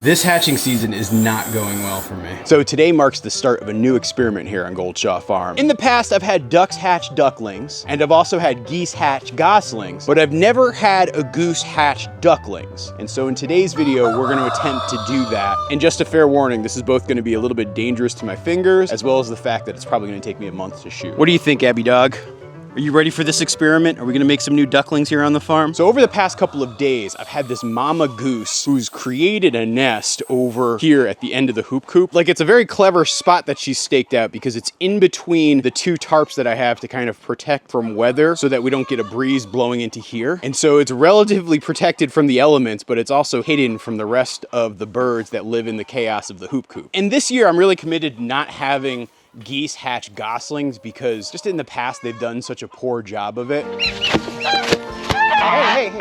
This hatching season is not going well for me. So today marks the start of a new experiment here on Goldshaw Farm. In the past, I've had ducks hatch ducklings, and I've also had geese hatch goslings, but I've never had a goose hatch ducklings. And so in today's video, we're gonna attempt to do that. And just a fair warning, this is both gonna be a little bit dangerous to my fingers, as well as the fact that it's probably gonna take me a month to shoot. What do you think, Abby Dog? Are you ready for this experiment? Are we gonna make some new ducklings here on the farm? So over the past couple of days, I've had this mama goose who's created a nest over here at the end of the hoop coop. Like, it's a very clever spot that she's staked out because it's in between the two tarps that I have to kind of protect from weather so that we don't get a breeze blowing into here. And so it's relatively protected from the elements, but it's also hidden from the rest of the birds that live in the chaos of the hoop coop. And this year, I'm really committed to not having geese hatch goslings because just in the past they've done such a poor job of it. Hey.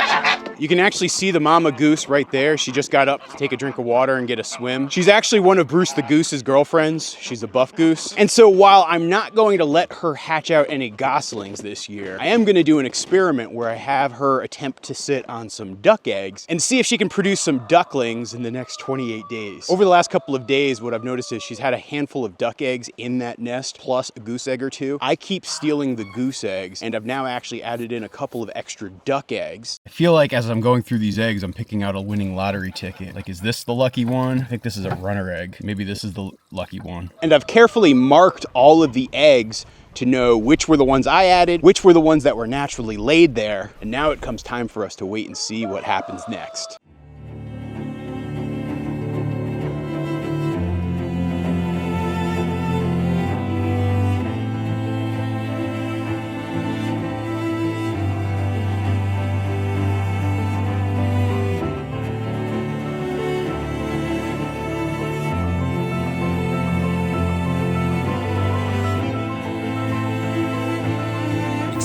You can actually see the mama goose right there. She just got up to take a drink of water and get a swim. She's actually one of Bruce the goose's girlfriends. She's a buff goose. And so while I'm not going to let her hatch out any goslings this year, I am gonna do an experiment where I have her attempt to sit on some duck eggs and see if she can produce some ducklings in the next 28 days. Over the last couple of days, what I've noticed is she's had a handful of duck eggs in that nest, plus a goose egg or two. I keep stealing the goose eggs, and I've now actually added in a couple of extra duck eggs. I feel like as I'm going through these eggs, I'm picking out a winning lottery ticket. Like, is this the lucky one? I think this is a runner egg. Maybe this is the lucky one. And I've carefully marked all of the eggs to know which were the ones I added, which were the ones that were naturally laid there. And now it comes time for us to wait and see what happens next.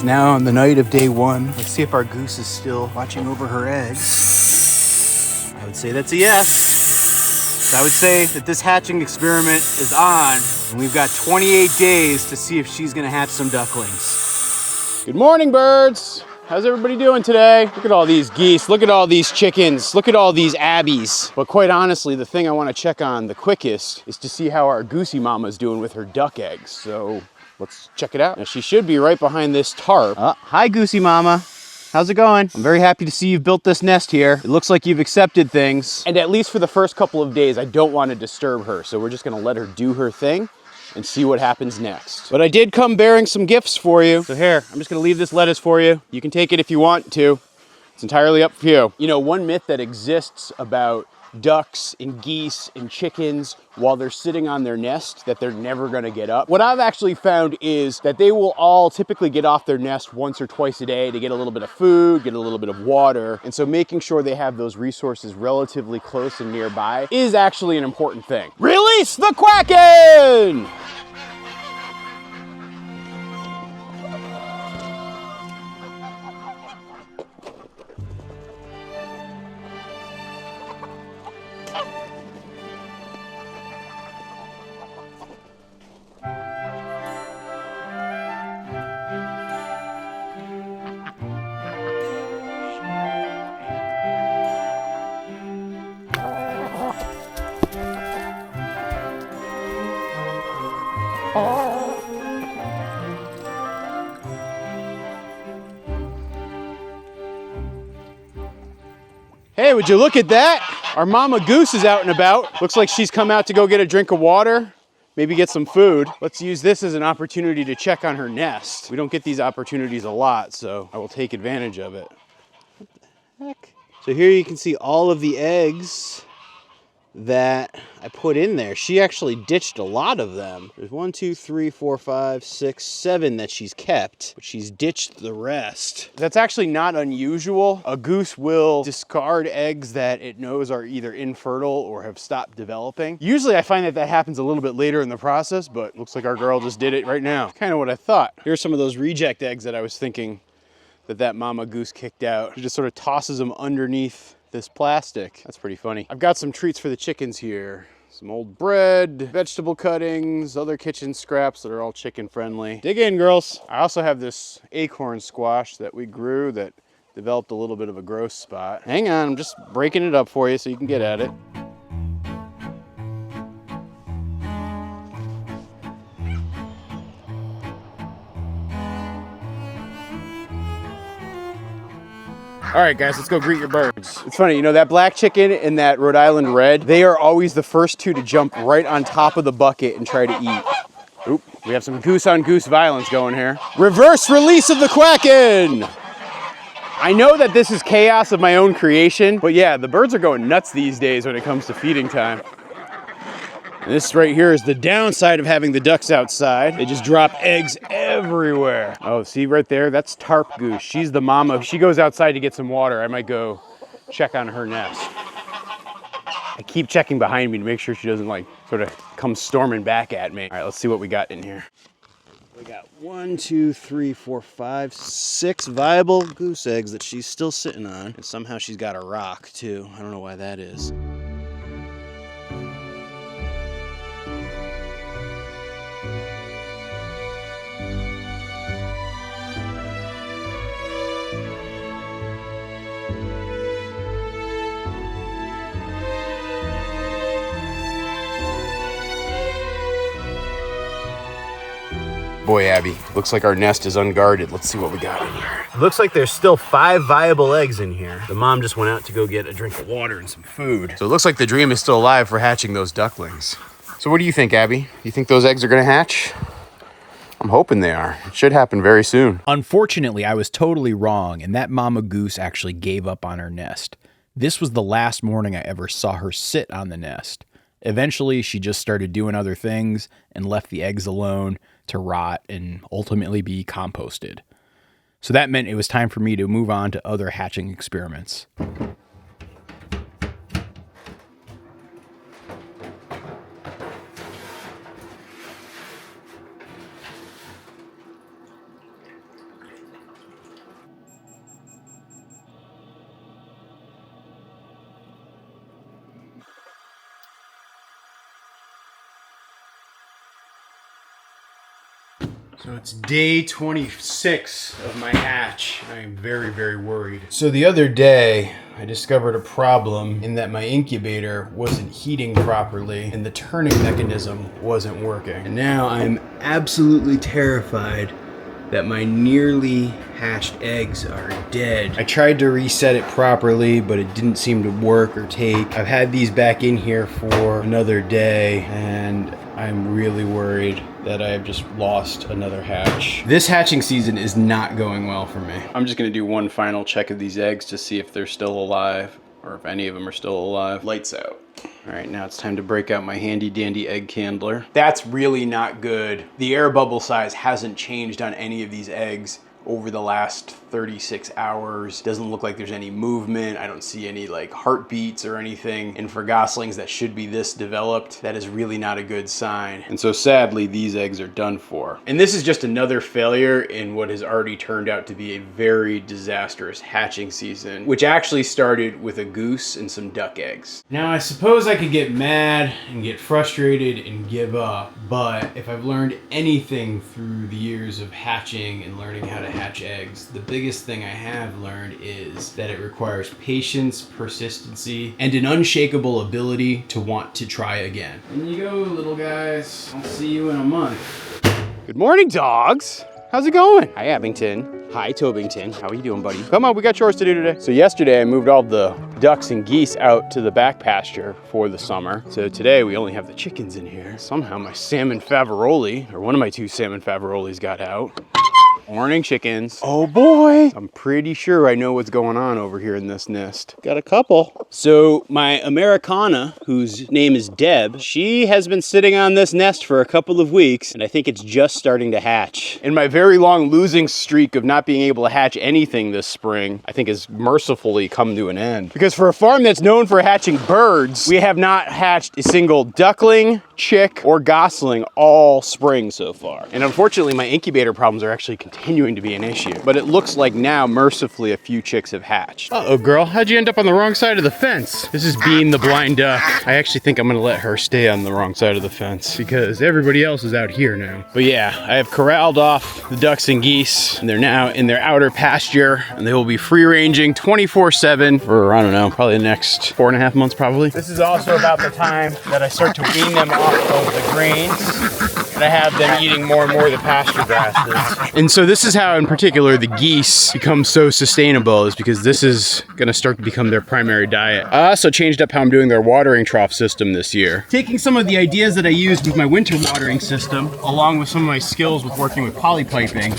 Now on the night of day one. Let's see if our goose is still watching over her eggs. I would say that's a yes. So I would say that this hatching experiment is on, and we've got 28 days to see if she's gonna hatch some ducklings. Good morning, birds. How's everybody doing today? Look at all these geese, look at all these chickens, look at all these abbies. But quite honestly, the thing I wanna check on the quickest is to see how our goosey mama's doing with her duck eggs. So let's check it out. Now, she should be right behind this tarp. Hi, goosey mama. How's it going? I'm very happy to see you've built this nest here. It looks like you've accepted things. And at least for the first couple of days, I don't want to disturb her. So we're just gonna let her do her thing and see what happens next. But I did come bearing some gifts for you. So here, I'm just gonna leave this lettuce for you. You can take it if you want to. It's entirely up to you. You know, one myth that exists about ducks and geese and chickens while they're sitting on their nest that they're never gonna get up. What I've actually found is that they will all typically get off their nest once or twice a day to get a little bit of food, get a little bit of water. And so making sure they have those resources relatively close and nearby is actually an important thing. Release the Kraken! Hey, would you look at that? Our mama goose is out and about. Looks like she's come out to go get a drink of water, maybe get some food. Let's use this as an opportunity to check on her nest. We don't get these opportunities a lot, so I will take advantage of it. What the heck? So here you can see all of the eggs that I put in there. She actually ditched a lot of them. There's 1, 2, 3, 4, 5, 6, 7 that she's kept, but she's ditched the rest. That's actually not unusual. A goose will discard eggs that it knows are either infertile or have stopped developing. Usually I find that that happens a little bit later in the process, but looks like our girl just did it right now. Kind of what I thought. Here's some of those reject eggs that I was thinking that mama goose kicked out. She just sort of tosses them underneath this plastic. That's pretty funny. I've got some treats for the chickens here. Some old bread, vegetable cuttings, other kitchen scraps that are all chicken friendly. Dig in, girls. I also have this acorn squash that we grew that developed a little bit of a growth spot. Hang on, I'm just breaking it up for you so you can get at it. All right, guys, let's go greet your birds. It's funny, you know, that black chicken and that Rhode Island red, they are always the first two to jump right on top of the bucket and try to eat. Oop, we have some goose on goose violence going here. Reverse release of the Quacken! I know that this is chaos of my own creation, but yeah, the birds are going nuts these days when it comes to feeding time. And this right here is the downside of having the ducks outside. They just drop eggs everywhere. Oh, see right there? That's Tarp goose. She's the mama. If she goes outside to get some water, I might go check on her nest. I keep checking behind me to make sure she doesn't like sort of come storming back at me. All right, let's see what we got in here. We got 1, 2, 3, 4, 5, 6 viable goose eggs that she's still sitting on. And somehow she's got a rock too. I don't know why that is. Boy, Abby, looks like our nest is unguarded. Let's see what we got in here. Looks like there's still 5 viable eggs in here. The mom just went out to go get a drink of water and some food. So it looks like the dream is still alive for hatching those ducklings. So what do you think, Abby? You think those eggs are gonna hatch? I'm hoping they are. It should happen very soon. Unfortunately, I was totally wrong, and that mama goose actually gave up on her nest. This was the last morning I ever saw her sit on the nest. Eventually, she just started doing other things and left the eggs alone to rot and ultimately be composted. So that meant it was time for me to move on to other hatching experiments. So it's day 26 of my hatch. I am very, very worried. So the other day, I discovered a problem in that my incubator wasn't heating properly and the turning mechanism wasn't working. And now I'm absolutely terrified that my nearly hatched eggs are dead. I tried to reset it properly, but it didn't seem to work or take. I've had these back in here for another day, and I'm really worried that I have just lost another hatch. This hatching season is not going well for me. I'm just gonna do one final check of these eggs to see if they're still alive, or if any of them are still alive. Lights out. All right, now it's time to break out my handy dandy egg candler. That's really not good. The air bubble size hasn't changed on any of these eggs over the last 36 hours. Doesn't look like there's any movement. I don't see any like heartbeats or anything. And for goslings that should be this developed, that is really not a good sign. And so sadly, these eggs are done for. And this is just another failure in what has already turned out to be a very disastrous hatching season, which actually started with a goose and some duck eggs. Now, I suppose I could get mad and get frustrated and give up, but if I've learned anything through the years of hatching and learning how to hatch eggs, the biggest thing I have learned is that it requires patience, persistency, and an unshakable ability to want to try again. In you go, little guys. I'll see you in a month. Good morning, dogs. How's it going? Hi, Abington. Hi, Tobington. How are you doing, buddy? Come on, we got chores to do today. So yesterday I moved all the ducks and geese out to the back pasture for the summer. So today we only have the chickens in here. Somehow my salmon favaroli, or one of my 2 salmon favarolis, got out. Morning, chickens. Oh boy, I'm pretty sure I know what's going on over here in this nest. Got a couple. So my Americana, whose name is Deb, she has been sitting on this nest for a couple of weeks, and I think it's just starting to hatch. And my very long losing streak of not being able to hatch anything this spring, I think has mercifully come to an end. Because for a farm that's known for hatching birds, we have not hatched a single duckling, chick, or gosling all spring so far. And unfortunately, my incubator problems are actually continuing to be an issue. But it looks like now, mercifully, a few chicks have hatched. Uh-oh, girl, how'd you end up on the wrong side of the fence? This is Bean the blind duck. I actually think I'm gonna let her stay on the wrong side of the fence because everybody else is out here now. But yeah, I have corralled off the ducks and geese, and they're now in their outer pasture, and they will be free-ranging 24/7 for, I don't know, probably the next 4.5 months probably. This is also about the time that I start to wean them off of the grains. And I have them eating more and more of the pasture grasses. And so this is how, in particular, the geese become so sustainable, is because this is going to start to become their primary diet. I also changed up how I'm doing their watering trough system this year. Taking some of the ideas that I used with my winter watering system, along with some of my skills with working with polypiping,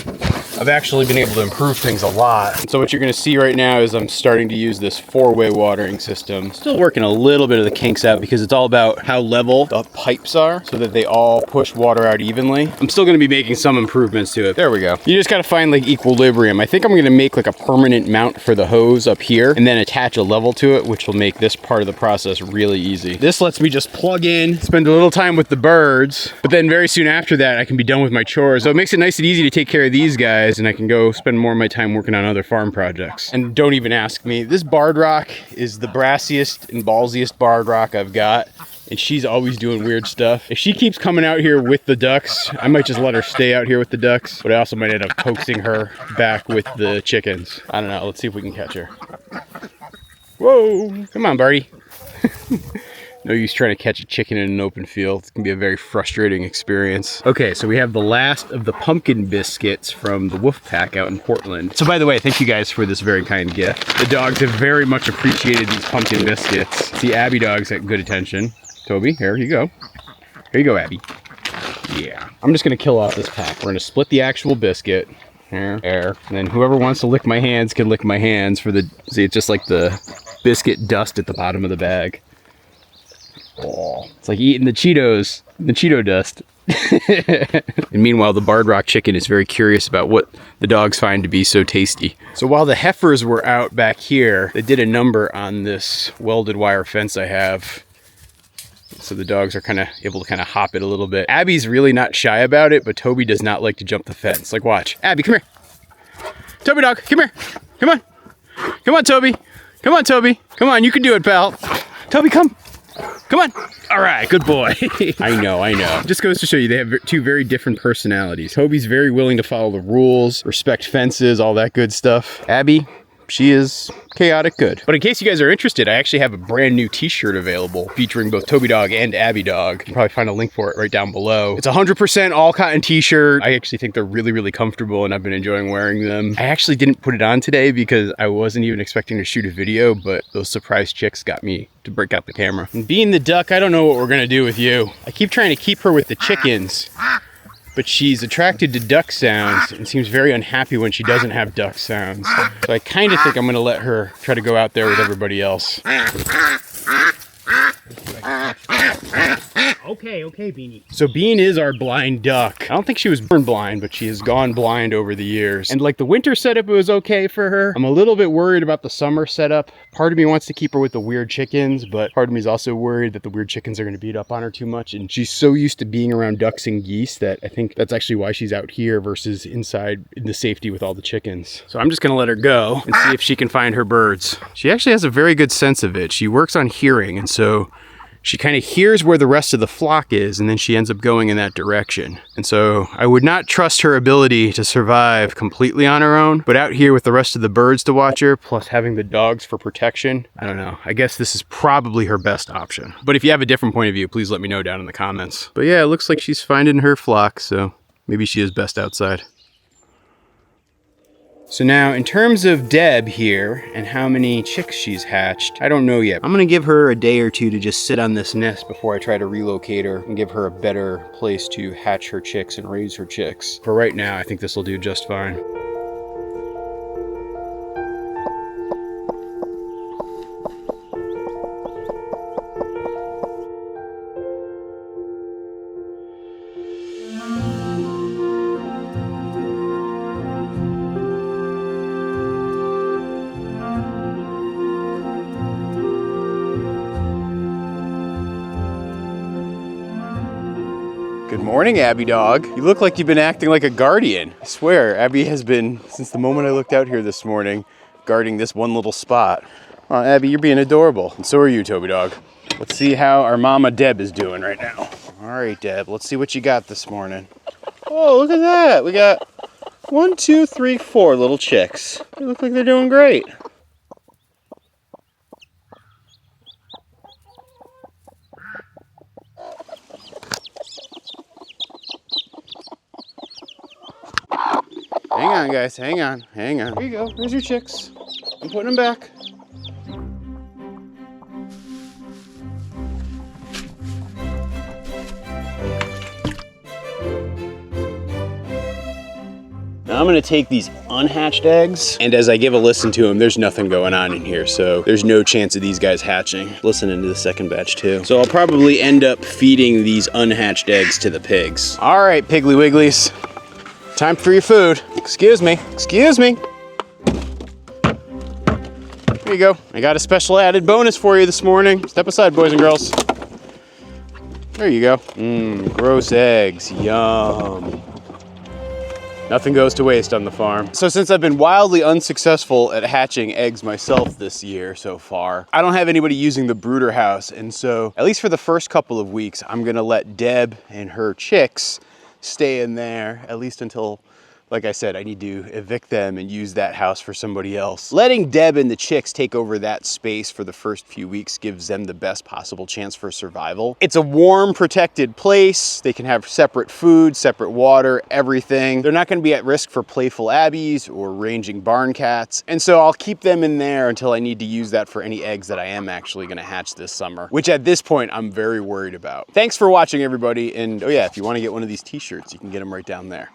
I've actually been able to improve things a lot. And so what you're going to see right now is I'm starting to use this 4-way watering system. Still working a little bit of the kinks out because it's all about how level the pipes are so that they all push water out evenly. I'm still going to be making some improvements to it. There we go. You just got to find like equilibrium. I think I'm going to make like a permanent mount for the hose up here and then attach a level to it, which will make this part of the process really easy. This lets me just plug in, spend a little time with the birds, but then very soon after that I can be done with my chores. So it makes it nice and easy to take care of these guys, and I can go spend more of my time working on other farm projects. And don't even ask me. This barred rock is the brassiest and ballsiest barred rock I've got, and she's always doing weird stuff. If she keeps coming out here with the ducks, I might just let her stay out here with the ducks, but I also might end up coaxing her back with the chickens. I don't know. Let's see if we can catch her. Whoa! Come on, Barty. No use trying to catch a chicken in an open field. It's gonna be a very frustrating experience. Okay, so we have the last of the pumpkin biscuits from the wolf pack out in Portland. So by the way, thank you guys for this very kind gift. The dogs have very much appreciated these pumpkin biscuits. The Abby dogs got good attention. Toby, here you go. Here you go, Abby. Yeah. I'm just gonna kill off this pack. We're gonna split the actual biscuit. There, and then whoever wants to lick my hands can lick my hands for the, see, it's just like the biscuit dust at the bottom of the bag. Oh, it's like eating the Cheetos, the Cheeto dust. And meanwhile, the barred rock chicken is very curious about what the dogs find to be so tasty. So while the heifers were out back here, they did a number on this welded wire fence I have. So the dogs are kind of able to kind of hop it a little bit. Abby's really not shy about it, but Toby does not like to jump the fence. Like, watch. Abby, come here. Toby dog, come here. Come on. Come on, Toby. Come on, Toby. Come on, you can do it, pal. Toby, come. Come on. All right, good boy. I know. Just goes to show you they have two very different personalities. Toby's very willing to follow the rules, respect fences, all that good stuff. Abby, she is chaotic good. But in case you guys are interested, I actually have a brand new t-shirt available featuring both Toby Dog and Abby Dog. You can probably find a link for it right down below. It's a 100% all cotton t-shirt. I actually think they're really, really comfortable and I've been enjoying wearing them. I actually didn't put it on today because I wasn't even expecting to shoot a video, but those surprise chicks got me to break out the camera. And being the duck, I don't know what we're gonna do with you. I keep trying to keep her with the chickens, but she's attracted to duck sounds and seems very unhappy when she doesn't have duck sounds. So I kind of think I'm gonna let her try to go out there with everybody else. Okay, Beanie. So Bean is our blind duck. I don't think she was born blind, but she has gone blind over the years. And like the winter setup, it was okay for her. I'm a little bit worried about the summer setup. Part of me wants to keep her with the weird chickens, but part of me is also worried that the weird chickens are going to beat up on her too much. And she's so used to being around ducks and geese that I think that's actually why she's out here versus inside in the safety with all the chickens. So I'm just going to let her go and see if she can find her birds. She actually has a very good sense of it. She works on hearing, and so she kind of hears where the rest of the flock is, and then she ends up going in that direction. And so I would not trust her ability to survive completely on her own, but out here with the rest of the birds to watch her, plus having the dogs for protection, I don't know. I guess this is probably her best option. But if you have a different point of view, please let me know down in the comments. But yeah, it looks like she's finding her flock, so maybe she is best outside. So now, in terms of Deb here and how many chicks she's hatched, I don't know yet. I'm gonna give her a day or two to just sit on this nest before I try to relocate her and give her a better place to hatch her chicks and raise her chicks. For right now, I think this will do just fine. Good morning, Abby dog. You look like you've been acting like a guardian. I swear, Abby has been, since the moment I looked out here this morning, guarding this one little spot. Oh, Abby, you're being adorable. And so are you, Toby dog. Let's see how our mama Deb is doing right now. All right, Deb, let's see what you got this morning. Oh, look at that. We got 1, 2, 3, 4 little chicks. They look like they're doing great. on, guys. Hang on. Hang on. There you go. There's your chicks. I'm putting them back. Now I'm gonna take these unhatched eggs, and as I give a listen to them, there's nothing going on in here, so there's no chance of these guys hatching. Listening to the second batch too. So I'll probably end up feeding these unhatched eggs to the pigs. All right, Piggly Wigglies, time for your food. Excuse me, excuse me. Here you go. I got a special added bonus for you this morning. Step aside, boys and girls. There you go. Gross eggs, yum. Nothing goes to waste on the farm. So since I've been wildly unsuccessful at hatching eggs myself this year so far, I don't have anybody using the brooder house. And so at least for the first couple of weeks, I'm gonna let Deb and her chicks stay in there, at least until, like I said, I need to evict them and use that house for somebody else. Letting Deb and the chicks take over that space for the first few weeks gives them the best possible chance for survival. It's a warm, protected place. They can have separate food, separate water, everything. They're not gonna be at risk for playful abbeys or ranging barn cats. And so I'll keep them in there until I need to use that for any eggs that I am actually gonna hatch this summer, which at this point, I'm very worried about. Thanks for watching, everybody. And oh yeah, if you wanna get one of these t-shirts, you can get them right down there.